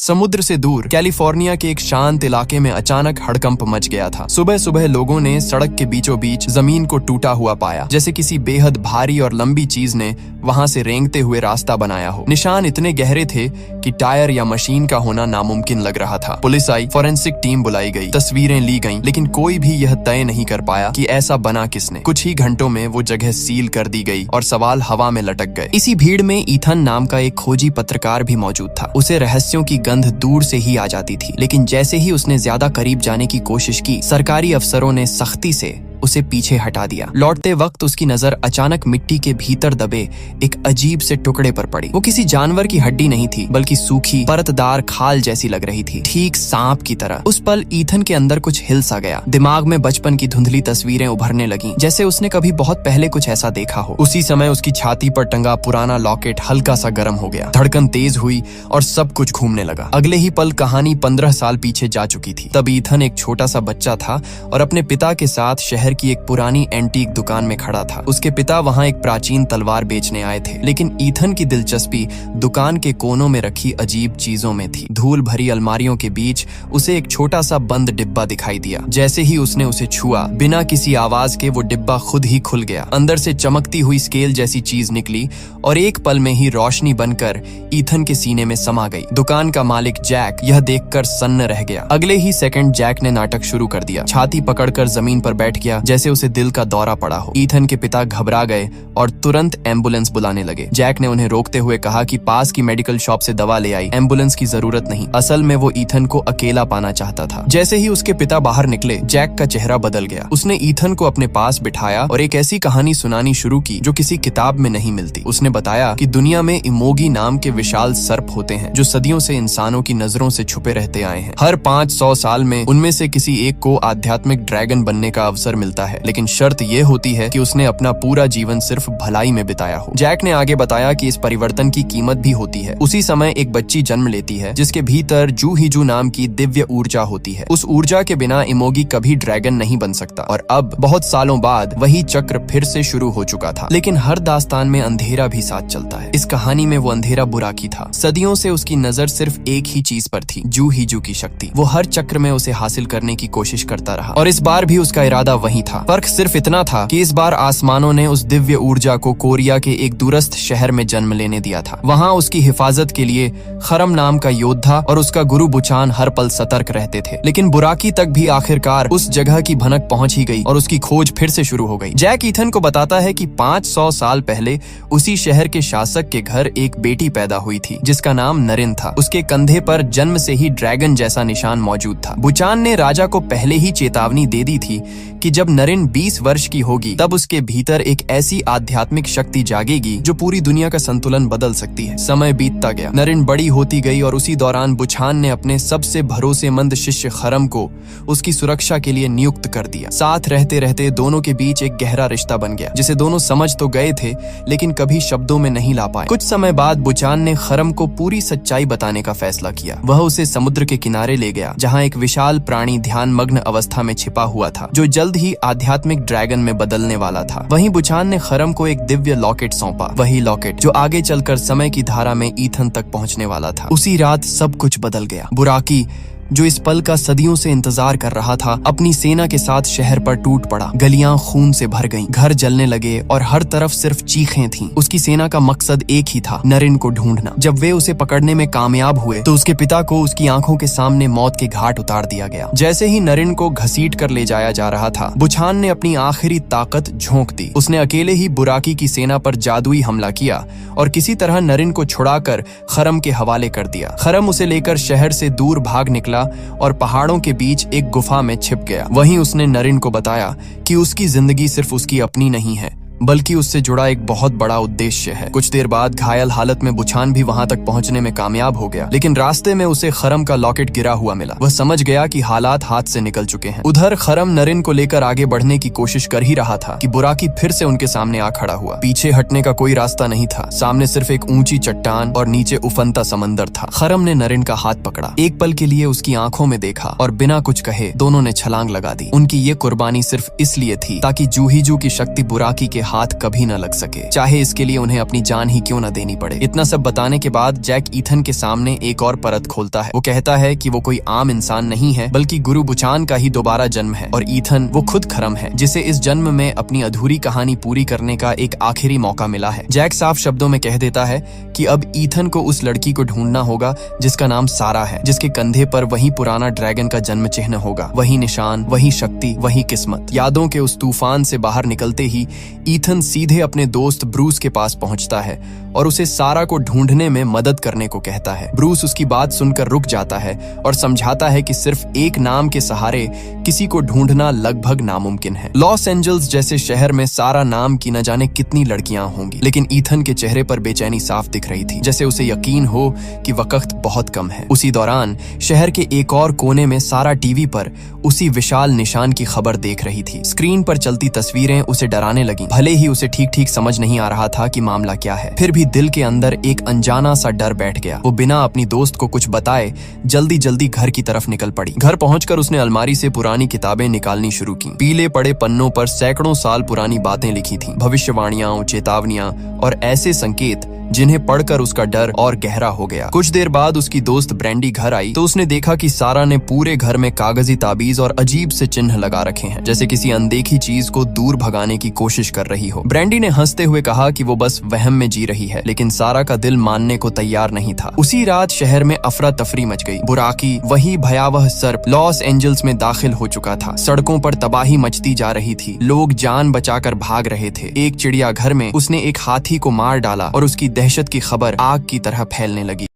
समुद्र से दूर कैलिफोर्निया के एक शांत इलाके में अचानक हड़कंप मच गया था। सुबह सुबह लोगों ने सड़क के बीचों बीच जमीन को टूटा हुआ पाया, जैसे किसी बेहद भारी और लंबी चीज ने वहां से रेंगते हुए रास्ता बनाया हो। निशान इतने गहरे थे कि टायर या मशीन का होना नामुमकिन लग रहा था। पुलिस आई, फॉरेंसिक टीम बुलाई गई, तस्वीरें ली गईं, लेकिन कोई भी यह तय नहीं कर पाया कि ऐसा बना किसने। कुछ ही घंटों में वो जगह सील कर दी गई और सवाल हवा में लटक गए। इसी भीड़ में ईथन नाम का एक खोजी पत्रकार भी मौजूद था। उसे रहस्यों की गंध दूर से ही आ जाती थी, लेकिन जैसे ही उसने ज्यादा करीब जाने की कोशिश की, सरकारी अफसरों ने सख्ती से उसे पीछे हटा दिया। लौटते वक्त उसकी नजर अचानक मिट्टी के भीतर दबे एक अजीब से टुकड़े पर पड़ी। वो किसी जानवर की हड्डी नहीं थी, बल्कि सूखी परतदार खाल जैसी लग रही थी, ठीक सांप की तरह। उस पल ईथन के अंदर कुछ हिल सा गया। दिमाग में बचपन की धुंधली तस्वीरें उभरने लगीं, जैसे उसने कभी बहुत पहले कुछ ऐसा देखा हो। उसी समय उसकी छाती पर टंगा पुराना लॉकेट हल्का सा गर्म हो गया, धड़कन तेज हुई और सब कुछ घूमने लगा। अगले ही पल कहानी 15 साल पीछे जा चुकी थी। तब ईथन एक छोटा सा बच्चा था और अपने पिता के साथ शहर की एक पुरानी एंटीक दुकान में खड़ा था। उसके पिता वहां एक प्राचीन तलवार बेचने आए थे, लेकिन ईथन की दिलचस्पी दुकान के कोनों में रखी अजीब चीजों में थी। धूल भरी अलमारियों के बीच उसे एक छोटा सा बंद डिब्बा दिखाई दिया। जैसे ही उसने उसे छुआ, बिना किसी आवाज के वो डिब्बा खुद ही खुल गया। अंदर से चमकती हुई स्केल जैसी चीज निकली और एक पल में ही रोशनी बनकर ईथन के सीने में समा गई। दुकान का मालिक जैक यह देखकर सन्न रह गया। अगले ही सेकंड जैक ने नाटक शुरू कर दिया। छाती पकड़कर जमीन पर बैठ गया, जैसे उसे दिल का दौरा पड़ा हो। ईथन के पिता घबरा गए और तुरंत एम्बुलेंस बुलाने लगे। जैक ने उन्हें रोकते हुए कहा कि पास की मेडिकल शॉप से दवा ले आई, एम्बुलेंस की जरूरत नहीं। असल में वो ईथन को अकेला पाना चाहता था। जैसे ही उसके पिता बाहर निकले, जैक का चेहरा बदल गया। उसने ईथन को अपने पास बिठाया और एक ऐसी कहानी सुनानी शुरू की जो किसी किताब में नहीं मिलती। उसने बताया कि दुनिया में इमोगी नाम के विशाल सर्प होते हैं, जो सदियों से इंसानों की नजरों से छुपे रहते आए हैं। हर 500 साल में उनमें से किसी एक को आध्यात्मिक ड्रैगन बनने का अवसर मिलता है, लेकिन शर्त ये होती है कि उसने अपना पूरा जीवन सिर्फ भलाई में बिताया हो। जैक ने आगे बताया कि इस परिवर्तन की कीमत भी होती है। उसी समय एक बच्ची जन्म लेती है जिसके भीतर जूहीजू नाम की दिव्य ऊर्जा होती है। उस ऊर्जा के बिना इमोगी कभी ड्रैगन नहीं बन सकता। और अब बहुत सालों बाद वही चक्र फिर से शुरू हो चुका था, लेकिन हर दास्तान में अंधेरा भी साथ चलता है। इस कहानी में वो अंधेरा बुराकी था। सदियों से उसकी नजर सिर्फ एक ही चीज पर थी, जूहीजू की शक्ति। वो हर चक्र में उसे हासिल करने की कोशिश करता रहा और इस बार भी उसका इरादा वही था। फर्क सिर्फ इतना था कि इस बार आसमानों ने उस दिव्य ऊर्जा को कोरिया के एक दूरस्थ शहर में जन्म लेने दिया था। वहां उसकी हिफाजत के लिए खरम नाम का योद्धा और उसका गुरु बुचान हर पल सतर्क रहते थे। लेकिन बुराकी तक भी आखिरकार उस जगह की भनक पहुंच ही गई और उसकी खोज फिर से शुरू हो गई। जैक ईथन को बताता है कि 500 साल पहले उसी शहर के शासक के घर एक बेटी पैदा हुई थी जिसका नाम नरिन था। उसके कंधे पर जन्म से ही ड्रैगन जैसा निशान मौजूद था। बुचान ने राजा को पहले ही चेतावनी दे दी थी कि जब नरिन 20 वर्ष की होगी तब उसके भीतर एक ऐसी आध्यात्मिक शक्ति जागेगी जो पूरी दुनिया का संतुलन बदल सकती है। समय बीतता गया, नरिन बड़ी होती गई और उसी दौरान बुचान ने अपने सबसे भरोसेमंद शिष्य खरम को उसकी सुरक्षा के लिए नियुक्त कर दिया। साथ रहते रहते दोनों के बीच एक गहरा रिश्ता बन गया, जिसे दोनों समझ तो गए थे लेकिन कभी शब्दों में नहीं ला पाए। कुछ समय बाद बुचान ने खरम को पूरी सच्चाई बताने का फैसला किया। वह उसे समुद्र के किनारे ले गया, जहाँ एक विशाल प्राणी ध्यान मग्न अवस्था में छिपा हुआ था, जो जल्द ही आध्यात्मिक ड्रैगन में बदलने वाला था। वहीं बुचान ने खरम को एक दिव्य लॉकेट सौंपा, वही लॉकेट जो आगे चलकर समय की धारा में ईथन तक पहुंचने वाला था। उसी रात सब कुछ बदल गया। बुराकी, जो इस पल का सदियों से इंतजार कर रहा था, अपनी सेना के साथ शहर पर टूट पड़ा। गलियां खून से भर गईं, घर जलने लगे और हर तरफ सिर्फ चीखें थीं। उसकी सेना का मकसद एक ही था, नरिन को ढूंढना। जब वे उसे पकड़ने में कामयाब हुए तो उसके पिता को उसकी आंखों के सामने मौत के घाट उतार दिया गया। जैसे ही नरिन को घसीट कर ले जाया जा रहा था, बुचान ने अपनी आखिरी ताकत झोंक दी। उसने अकेले ही बुराकी की सेना पर जादुई हमला किया और किसी तरह नरिन को छुड़ाकर खरम के हवाले कर दिया। खरम उसे लेकर शहर से दूर भाग निकला और पहाड़ों के बीच एक गुफा में छिप गया। वहीं उसने नरिन को बताया कि उसकी जिंदगी सिर्फ उसकी अपनी नहीं है, बल्कि उससे जुड़ा एक बहुत बड़ा उद्देश्य है। कुछ देर बाद घायल हालत में बुचान भी वहां तक पहुंचने में कामयाब हो गया, लेकिन रास्ते में उसे खरम का लॉकेट गिरा हुआ मिला। वह समझ गया कि हालात हाथ से निकल चुके हैं। उधर खरम नरिन को लेकर आगे बढ़ने की कोशिश कर ही रहा था कि बुराकी फिर से उनके सामने आ खड़ा हुआ। पीछे हटने का कोई रास्ता नहीं था, सामने सिर्फ एक ऊंची चट्टान और नीचे उफनता समंदर था। खरम ने नरिन का हाथ पकड़ा, एक पल के लिए उसकी आंखों में देखा और बिना कुछ कहे दोनों ने छलांग लगा दी। उनकी ये कुर्बानी सिर्फ इसलिए थी ताकि जूहीजू की शक्ति बुराकी के हाथ कभी न लग सके, चाहे इसके लिए उन्हें अपनी जान ही क्यों न देनी पड़े। इतना सब बताने के बाद जैक ईथन के सामने एक और परत खोलता है। वो कहता है कि वो कोई आम इंसान नहीं है, बल्कि गुरु बुचान का ही दोबारा जन्म है, और ईथन वो खुद खरम है जिसे इस जन्म में अपनी अधूरी कहानी पूरी करने का एक आखिरी मौका मिला है। जैक साफ शब्दों में कह देता है कि अब ईथन को उस लड़की को ढूंढना होगा जिसका नाम सारा है, जिसके कंधे पर वही पुराना ड्रैगन का जन्म चिन्ह होगा, वही निशान, वही शक्ति, वही किस्मत। यादों के उस तूफान से बाहर निकलते ही ईथन सीधे अपने दोस्त ब्रूस के पास पहुंचता है और उसे सारा को ढूंढने में मदद करने को कहता है। ब्रूस उसकी बात सुनकर रुक जाता है और समझाता है कि सिर्फ एक नाम के सहारे किसी को ढूंढना लगभग नामुमकिन है। लॉस एंजल्स जैसे शहर में सारा नाम की न जाने कितनी लड़कियां होंगी, लेकिन ईथन के चेहरे पर बेचैनी साफ दिख रही थी, जैसे उसे यकीन हो कि वक्त बहुत कम है। उसी दौरान शहर के एक और कोने में सारा टीवी पर उसी विशाल निशान की खबर देख रही थी। स्क्रीन पर चलती तस्वीरें उसे डराने लगीं, भले ही उसे ठीक ठीक समझ नहीं आ रहा था कि मामला क्या है। फिर भी दिल के अंदर एक अनजाना सा डर बैठ गया। वो बिना अपनी दोस्त को कुछ बताए जल्दी जल्दी घर की तरफ निकल पड़ी। घर पहुंचकर उसने अलमारी से पुरानी किताबें निकालनी शुरू की। पीले पड़े पन्नों पर सैकड़ों साल पुरानी बातें लिखी थीं, भविष्यवाणियां, चेतावनियां और ऐसे संकेत जिन्हें पढ़कर उसका डर और गहरा हो गया। कुछ देर बाद उसकी दोस्त ब्रैंडी घर आई तो उसने देखा कि सारा ने पूरे घर में कागजी ताबीज और अजीब से चिन्ह लगा रखे हैं, जैसे किसी अनदेखी चीज को दूर भगाने की कोशिश कर रही हो। ब्रैंडी ने हंसते हुए कहा कि वो बस वहम में जी रही है, लेकिन सारा का दिल मानने को तैयार नहीं था। उसी रात शहर में अफरा तफरी मच गई। बुराकी, वही भयावह सर्प, लॉस एंजल्स में दाखिल हो चुका था। सड़कों पर तबाही मचती जा रही थी, लोग जान बचाकर भाग रहे थे। एक चिड़ियाघर में उसने एक हाथी को मार डाला और उसकी दहशत की खबर आग की तरह फैलने लगी।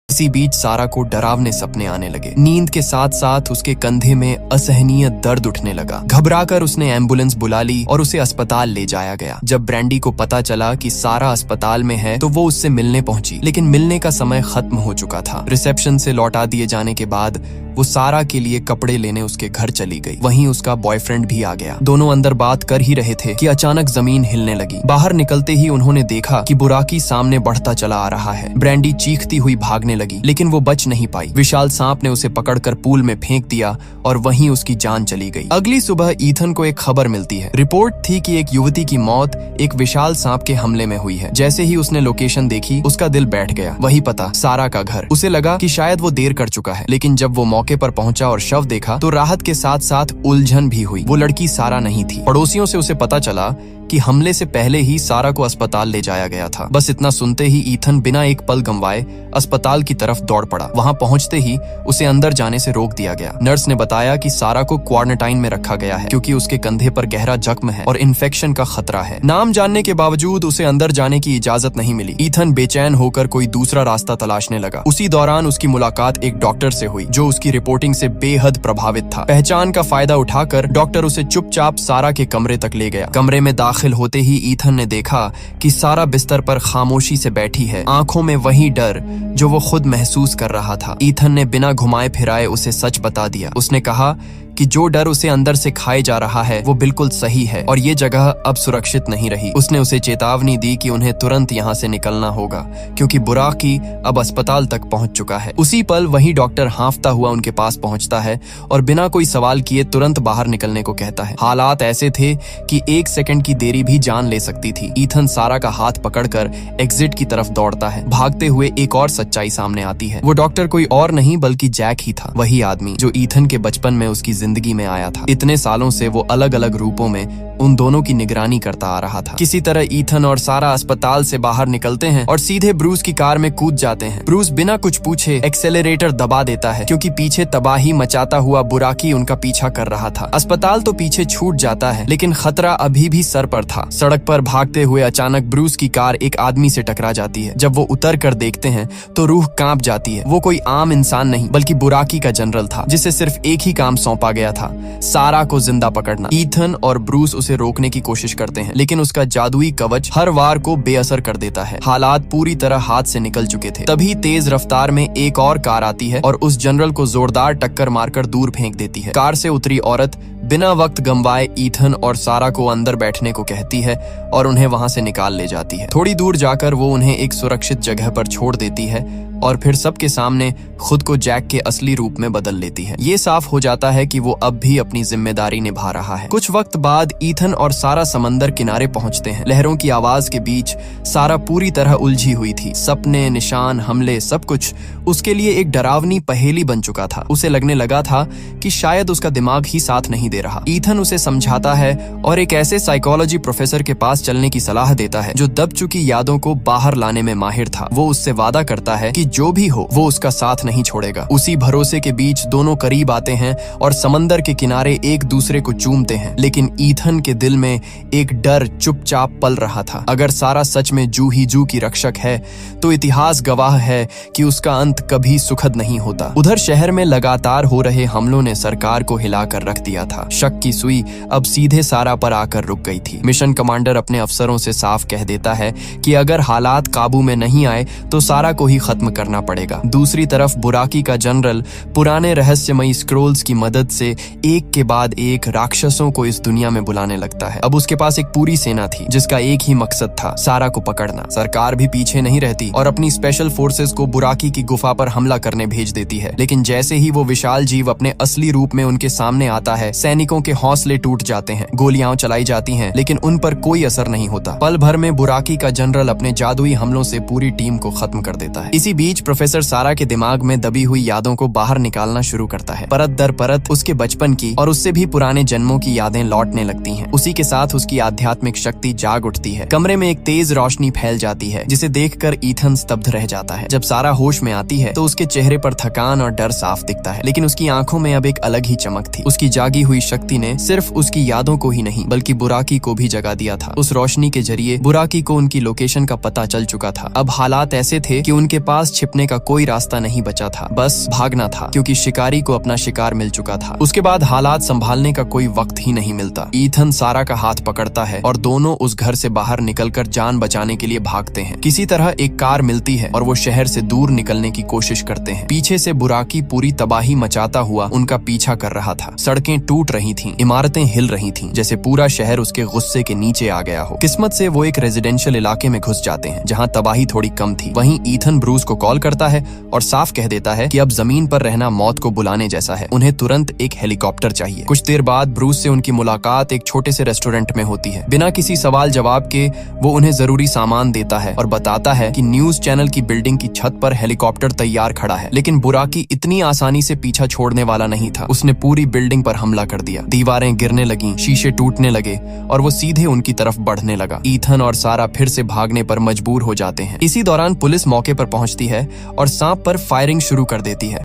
इसी बीच सारा को डरावने सपने आने लगे। नींद के साथ साथ उसके कंधे में असहनीय दर्द उठने लगा। घबराकर उसने एम्बुलेंस बुला ली और उसे अस्पताल ले जाया गया। जब ब्रैंडी को पता चला कि सारा अस्पताल में है तो वो उससे मिलने पहुंची, लेकिन मिलने का समय खत्म हो चुका था। रिसेप्शन से लौटा दिए जाने के बाद वो सारा के लिए कपड़े लेने उसके घर चली गई। वहीं उसका बॉयफ्रेंड भी आ गया। दोनों अंदर बात कर ही रहे थे कि अचानक जमीन हिलने लगी। बाहर निकलते ही उन्होंने देखा कि बुराकी सामने बढ़ता चला आ रहा है। ब्रैंडी चीखती हुई भागने लगी, लेकिन वो बच नहीं पाई। विशाल सांप ने उसे पकड़कर पूल में फेंक दिया और वहीं उसकी जान चली गई। अगली सुबह ईथन को एक खबर मिलती है। रिपोर्ट थी कि एक युवती की मौत एक विशाल सांप के हमले में हुई है। जैसे ही उसने लोकेशन देखी, उसका दिल बैठ गया। वही पता, सारा का घर। उसे लगा कि शायद वो देर कर चुका है, लेकिन जब वो मौके पर पहुंचा और शव देखा तो राहत के साथ साथ उलझन भी हुई। वो लड़की सारा नहीं थी। पड़ोसियों से उसे पता चला कि हमले से पहले ही सारा को अस्पताल ले जाया गया था। बस इतना सुनते ही ईथन बिना एक पल गंवाए अस्पताल की तरफ दौड़ पड़ा। वहां पहुंचते ही उसे अंदर जाने से रोक दिया गया। नर्स ने बताया कि सारा को क्वारंटाइन में रखा गया है क्योंकि उसके कंधे पर गहरा जख्म है और इन्फेक्शन का खतरा है। नाम जानने के बावजूद उसे अंदर जाने की इजाजत नहीं मिली। ईथन बेचैन होकर कोई दूसरा रास्ता तलाशने लगा। उसी दौरान उसकी मुलाकात एक डॉक्टर से हुई जो उसकी रिपोर्टिंग से बेहद प्रभावित था। पहचान का फायदा उठाकर डॉक्टर उसे चुपचाप सारा के कमरे तक ले गया। कमरे में दाखिल होते ही ईथन ने देखा कि सारा बिस्तर पर खामोशी से बैठी है, आंखों में वही डर जो वो खुद महसूस कर रहा था। ईथन ने बिना घुमाए फिराए उसे सच बता दिया। उसने कहा कि जो डर उसे अंदर से खाए जा रहा है वो बिल्कुल सही है और ये जगह अब सुरक्षित नहीं रही। उसने उसे चेतावनी दी कि उन्हें तुरंत यहाँ से निकलना होगा क्योंकि बुराकी अब अस्पताल तक पहुंच चुका है। उसी पल वही डॉक्टर हांफता हुआ उनके पास पहुंचता है और बिना कोई सवाल किए तुरंत बाहर निकलने को कहता है। हालात ऐसे थे कि 1 सेकंड की देरी भी जान ले सकती थी। ईथन सारा का हाथ पकड़कर एग्जिट की तरफ दौड़ता है। भागते हुए एक और सच्चाई सामने आती है। वो डॉक्टर कोई और नहीं बल्कि जैक ही था, वही आदमी जो ईथन के बचपन में उसकी जिंदगी में आया था। इतने सालों से वो अलग अलग रूपों में उन दोनों की निगरानी करता आ रहा था। किसी तरह ईथन और सारा अस्पताल से बाहर निकलते हैं और सीधे ब्रूस की कार में कूद जाते हैं। ब्रूस बिना कुछ पूछे एक्सेलरेटर दबा देता है क्योंकि पीछे तबाही मचाता हुआ बुराकी उनका पीछा कर रहा था। अस्पताल तो पीछे छूट जाता है लेकिन खतरा अभी भी सर पर था। सड़क पर भागते हुए अचानक ब्रूस की कार एक आदमी से टकरा जाती है। जब वो उतर कर देखते हैं तो रूह कांप जाती है। वो कोई आम इंसान नहीं बल्कि बुराकी का जनरल था जिसे सिर्फ एक ही काम सौंपा गया था, सारा को जिंदा पकड़ना। ईथन और ब्रूस उसे रोकने की कोशिश करते हैं लेकिन उसका जादुई कवच हर वार को बेअसर कर देता है। हालात पूरी तरह हाथ से निकल चुके थे। तभी तेज रफ्तार में एक और कार आती है और उस जनरल को जोरदार टक्कर मारकर दूर फेंक देती है। कार से उतरी औरत बिना वक्त गंवाए ईथन और सारा को अंदर बैठने को कहती है और उन्हें वहां से निकाल ले जाती है। थोड़ी दूर जाकर वो उन्हें एक सुरक्षित जगह पर छोड़ देती है और फिर सबके सामने खुद को जैक के असली रूप में बदल लेती है। ये साफ हो जाता है कि वो अब भी अपनी जिम्मेदारी निभा रहा है। कुछ वक्त बाद ईथन और सारा समंदर किनारे पहुंचते हैं। लहरों की आवाज के बीच सारा पूरी तरह उलझी हुई थी। सपने, निशान, हमले, सब कुछ उसके लिए एक डरावनी पहेली बन चुका था। उसे लगने लगा था कि शायद उसका दिमाग ही साथ नहीं दे रहा। ईथन उसे समझाता है और एक ऐसे साइकोलॉजी प्रोफेसर के पास चलने की सलाह देता है जो दब चुकी यादों को बाहर लाने में माहिर था। वो उससे वादा करता है कि जो भी हो वो उसका साथ नहीं छोड़ेगा। उसी भरोसे के बीच दोनों करीब आते हैं और समंदर के किनारे एक दूसरे को चूमते हैं। लेकिन ईथन के दिल में एक डर चुपचाप पल रहा था। अगर सारा सच में जू ही जू की रक्षक है तो इतिहास गवाह है कि उसका अंत कभी सुखद नहीं होता। उधर शहर में लगातार हो रहे हमलों ने सरकार को हिलाकर रख दिया था। शक की सुई अब सीधे सारा पर आकर रुक गई थी। मिशन कमांडर अपने अफसरों से साफ कह देता है कि अगर हालात काबू में नहीं आए तो सारा को ही खत्म करना पड़ेगा। दूसरी तरफ बुराकी का जनरल पुराने रहस्यमयी स्क्रोल्स की मदद से एक के बाद एक राक्षसों को इस दुनिया में बुलाने लगता है। अब उसके पास एक पूरी सेना थी जिसका एक ही मकसद था, सारा को पकड़ना। सरकार भी पीछे नहीं रहती और अपनी स्पेशल फोर्सेस को बुराकी की गुफा पर हमला करने भेज देती है। लेकिन जैसे ही वो विशाल जीव अपने असली रूप में उनके सामने आता है, सैनिकों के हौसले टूट जाते हैं। गोलियां चलाई जाती हैं, लेकिन उन पर कोई असर नहीं होता। पल भर में बुराकी का जनरल अपने जादुई हमलों से पूरी टीम को खत्म कर देता है। इसी बीच प्रोफेसर सारा के दिमाग में दबी हुई यादों को बाहर निकालना शुरू करता है। परत दर परत उसके बचपन की और उससे भी पुराने जन्मों की यादें लौटने लगती हैं। उसी के साथ उसकी आध्यात्मिक शक्ति जाग उठती है। कमरे में एक तेज रोशनी फैल जाती है जिसे देखकर ईथन स्तब्ध रह जाता है। जब सारा होश में आती है तो उसके चेहरे पर थकान और डर साफ दिखता है, लेकिन उसकी आंखों में अब एक अलग ही चमक थी। उसकी जागी हुई शक्ति ने सिर्फ उसकी यादों को ही नहीं बल्कि बुराकी को भी जगा दिया था। उस रोशनी के जरिए बुराकी को उनकी लोकेशन का पता चल चुका था। अब हालात ऐसे थे कि उनके पास छिपने का कोई रास्ता नहीं बचा था, बस भागना था, क्योंकि शिकारी को अपना शिकार मिल चुका था। उसके बाद हालात संभालने का कोई वक्त ही नहीं मिलता। ईथन सारा का हाथ पकड़ता है और दोनों उस घर से बाहर निकलकर जान बचाने के लिए भागते हैं। किसी तरह एक कार मिलती है और वो शहर से दूर निकलने की कोशिश करते हैं। पीछे से बुराकी पूरी तबाही मचाता हुआ उनका पीछा कर रहा था। सड़कें टूट रही थीं, इमारतें हिल रही थीं, जैसे पूरा शहर उसके गुस्से के नीचे आ गया हो। किस्मत से वो एक रेजिडेंशियल इलाके में घुस जाते हैं जहाँ तबाही थोड़ी कम थी। वहीं ईथन ब्रूस को कॉल करता है और साफ कह देता है कि अब जमीन पर रहना मौत को बुलाने जैसा है। उन्हें तुरंत एक हेलीकॉप्टर चाहिए। कुछ देर बाद ब्रूस से उनकी मुलाकात एक छोटे से रेस्टोरेंट में होती है। बिना किसी सवाल जवाब के वो उन्हें जरूरी सामान देता है और बताता है कि न्यूज चैनल की बिल्डिंग की छत पर हेलीकॉप्टर तैयार खड़ा है। लेकिन बुराकी इतनी आसानी से पीछा छोड़ने वाला नहीं था। उसने पूरी बिल्डिंग पर हमला कर दिया। दीवारें गिरने लगीं, शीशे टूटने लगे और वो सीधे उनकी तरफ बढ़ने लगा। ईथन और सारा फिर से भागने पर मजबूर हो जाते हैं। इसी दौरान पुलिस मौके पर पहुंचती है और सांप पर फायरिंग शुरू कर देती है।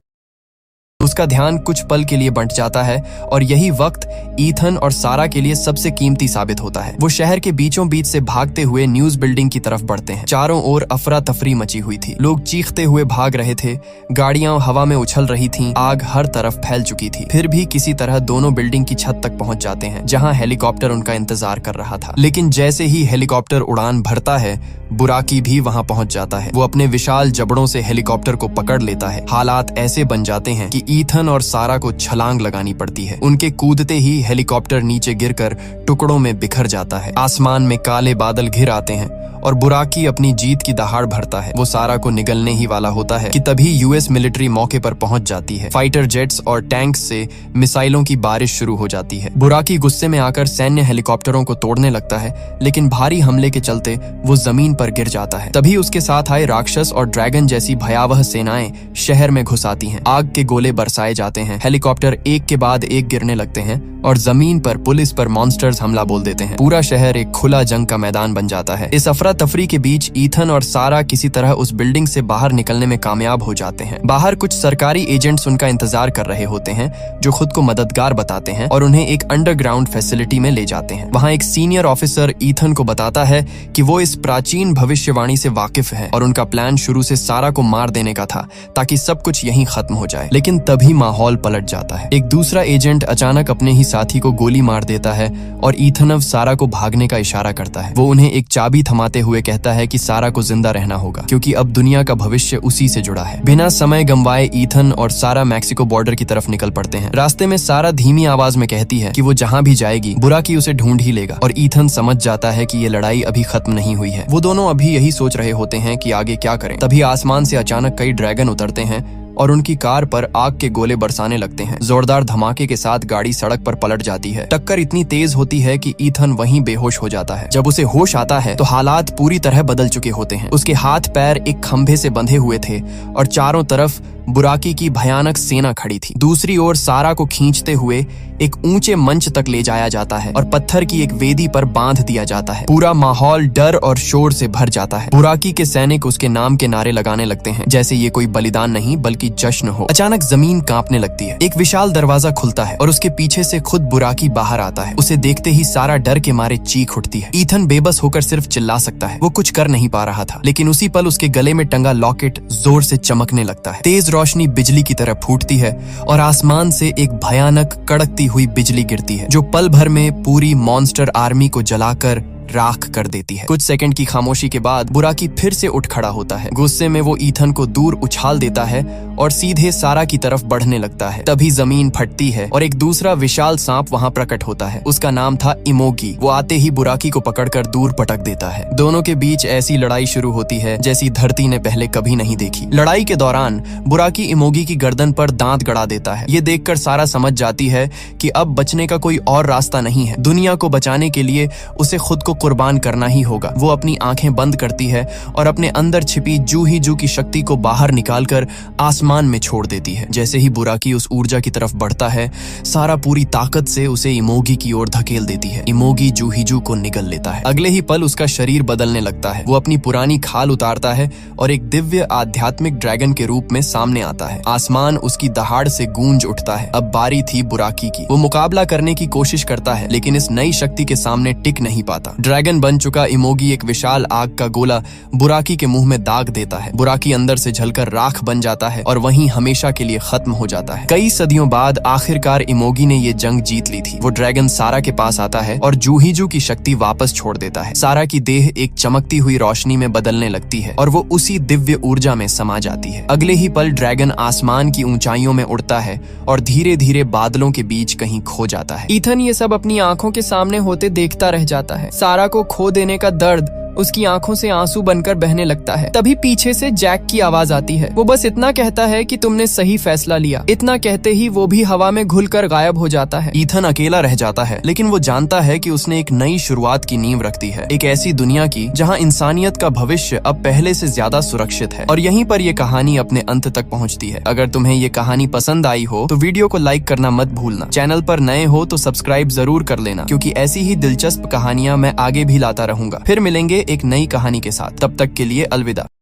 उसका ध्यान कुछ पल के लिए बंट जाता है और यही वक्त ईथन और सारा के लिए सबसे कीमती साबित होता है। वो शहर के बीचों बीच से भागते हुए न्यूज बिल्डिंग की तरफ बढ़ते हैं। चारों ओर अफरा तफरी मची हुई थी। लोग चीखते हुए भाग रहे थे, गाड़ियां हवा में उछल रही थीं, आग हर तरफ फैल चुकी थी। फिर भी किसी तरह दोनों बिल्डिंग की छत तक पहुंच जाते हैं जहां हेलीकॉप्टर उनका इंतजार कर रहा था। लेकिन जैसे ही हेलीकॉप्टर उड़ान भरता है, बुराकी भी वहां पहुंच जाता है। वो अपने विशाल जबड़ों से हेलीकॉप्टर को पकड़ लेता है। हालात ऐसे बन जाते हैं कि ईथन और सारा को छलांग लगानी पड़ती है। उनके कूदते ही हेलीकॉप्टर नीचे गिरकर टुकड़ों में बिखर जाता है। आसमान में काले बादल घिर आते हैं और बुराकी अपनी जीत की दहाड़ भरता है। वो सारा को निगलने ही वाला होता है कि तभी यूएस मिलिट्री मौके पर पहुंच जाती है। फाइटर जेट्स और टैंक्स से मिसाइलों की बारिश शुरू हो जाती है। बुराकी गुस्से में आकर सैन्य हेलीकॉप्टरों को तोड़ने लगता है, लेकिन भारी हमले के चलते वो जमीन पर गिर जाता है। तभी उसके साथ आए राक्षस और ड्रैगन जैसी भयावह सेनाएं शहर में घुस आती हैं। आग के गोले बरसाए जाते हैं। हेलीकॉप्टर एक के बाद एक गिरने लगते हैं और जमीन पर पुलिस पर मॉन्स्टर्स हमला बोल देते हैं। पूरा शहर एक खुला जंग का मैदान बन जाता है। इस अफरा तफरी के बीच ईथन और सारा किसी तरह उस बिल्डिंग से बाहर निकलने में कामयाब हो जाते हैं। बाहर कुछ सरकारी एजेंट्स उनका इंतजार कर रहे होते हैं जो खुद को मददगार बताते हैं और उन्हें एक अंडरग्राउंड फैसिलिटी में ले जाते हैं। वहाँ एक सीनियर ऑफिसर ईथन को बताता है कि वो इस प्राचीन भविष्यवाणी से वाकिफ है और उनका प्लान शुरू से सारा को मार देने का था ताकि सब कुछ यहीं खत्म हो जाए। लेकिन तभी माहौल पलट जाता है। एक दूसरा एजेंट अचानक अपने ही साथी को गोली मार देता है और ईथन अब सारा को भागने का इशारा करता है। वो उन्हें एक चाबी थमाते हुए कहता है कि सारा को जिंदा रहना होगा क्योंकि अब दुनिया का भविष्य उसी से जुड़ा है। बिना समय गंवाए ईथन और सारा मैक्सिको बॉर्डर की तरफ निकल पड़ते हैं। रास्ते में सारा धीमी आवाज में कहती है कि वो जहाँ भी जाएगी बुराकी उसे ढूंढ ही लेगा और ईथन समझ जाता है कि ये लड़ाई अभी खत्म नहीं हुई है। वो दोनों अभी यही सोच रहे होते हैं कि आगे क्या करें। तभी आसमान से अचानक कई ड्रैगन उतरते हैं और उनकी कार पर आग के गोले बरसाने लगते हैं। जोरदार धमाके के साथ गाड़ी सड़क पर पलट जाती है। टक्कर इतनी तेज होती है कि ईथन वहीं बेहोश हो जाता है। जब उसे होश आता है तो हालात पूरी तरह बदल चुके होते हैं। उसके हाथ पैर एक खंभे से बंधे हुए थे और चारों तरफ बुराकी की भयानक सेना खड़ी थी। दूसरी ओर सारा को खींचते हुए एक ऊंचे मंच तक ले जाया जाता है और पत्थर की एक वेदी पर बांध दिया जाता है। पूरा माहौल डर और शोर से भर जाता है। बुराकी के सैनिक उसके नाम के नारे लगाने लगते हैं जैसे ये कोई बलिदान नहीं बल्कि जश्न हो। अचानक जमीन कांपने लगती है। एक विशाल दरवाजा खुलता है और उसके पीछे से खुद बुराकी बाहर आता है। उसे देखते ही सारा डर के मारे चीख उठती है। ईथन बेबस होकर सिर्फ चिल्ला सकता है। वो कुछ कर नहीं पा रहा था, लेकिन उसी पल उसके गले में टंगा लॉकेट जोर से चमकने लगता है। तेज रोशनी बिजली की तरह फूटती है और आसमान से एक भयानक कड़कती हुई बिजली गिरती है जो पल भर में पूरी मॉन्स्टर आर्मी को जलाकर राख कर देती है। कुछ सेकंड की खामोशी के बाद बुराकी फिर से उठ खड़ा होता है। गुस्से में वो ईथन को दूर उछाल देता है और सीधे सारा की तरफ बढ़ने लगता है। तभी जमीन फटती है और एक दूसरा विशाल सांप वहां प्रकट होता है। उसका नाम था इमोगी। वो आते ही बुराकी को पकड़कर दूर पटक देता है। दोनों के बीच ऐसी लड़ाई शुरू होती है जैसी धरती ने पहले कभी नहीं देखी। लड़ाई के दौरान बुराकी इमोगी की गर्दन पर दांत गड़ा देता है। ये देखकर सारा समझ जाती है कि अब बचने का कोई और रास्ता नहीं है। दुनिया को बचाने के लिए उसे खुद को कुर्बान करना ही होगा। वो अपनी आंखें बंद करती है और अपने अंदर छिपी जू की शक्ति को बाहर निकालकर आसमान में छोड़ देती है। जैसे ही बुराकी उस ऊर्जा की तरफ बढ़ता है, सारा पूरी ताकत से उसे इमोगी की ओर धकेल देती है। इमोगी जू को निगल लेता है। अगले ही पल उसका शरीर बदलने लगता है। वो अपनी पुरानी खाल उतारता है और एक दिव्य आध्यात्मिक ड्रैगन के रूप में सामने आता है। आसमान उसकी दहाड़ से गूंज उठता है। अब बारी थी बुराकी की। वो मुकाबला करने की कोशिश करता है लेकिन इस नई शक्ति के सामने टिक नहीं पाता। ड्रैगन बन चुका इमोगी एक विशाल आग का गोला बुराकी के मुंह में दाग देता है। बुराकी अंदर से जलकर राख बन जाता है और वहीं हमेशा के लिए खत्म हो जाता है। कई सदियों बाद आखिरकार इमोगी ने ये जंग जीत ली थी। वो ड्रैगन सारा के पास आता है और जू की शक्ति वापस छोड़ देता है। सारा की देह एक चमकती हुई रोशनी में बदलने लगती है और वो उसी दिव्य ऊर्जा में समा जाती है। अगले ही पल ड्रैगन आसमान की ऊंचाइयों में उड़ता है और धीरे धीरे बादलों के बीच कहीं खो जाता है। ईथन ये सब अपनी आंखों के सामने होते देखता रह जाता है। सारा को खो देने का दर्द उसकी आंखों से आंसू बनकर बहने लगता है। तभी पीछे से जैक की आवाज आती है। वो बस इतना कहता है कि तुमने सही फैसला लिया। इतना कहते ही वो भी हवा में घुलकर गायब हो जाता है। ईथन अकेला रह जाता है, लेकिन वो जानता है कि उसने एक नई शुरुआत की नींव रख दी है। एक ऐसी दुनिया की जहां इंसानियत का भविष्य अब पहले से ज्यादा सुरक्षित है। और यहीं पर ये कहानी अपने अंत तक पहुंचती है। अगर तुम्हें ये कहानी पसंद आई हो तो वीडियो को लाइक करना मत भूलना। चैनल पर नए हो तो सब्सक्राइब जरूर कर लेना, क्योंकि ऐसी ही दिलचस्प कहानियां मैं आगे भी लाता रहूंगा। फिर मिलेंगे एक नई कहानी के साथ। तब तक के लिए अलविदा।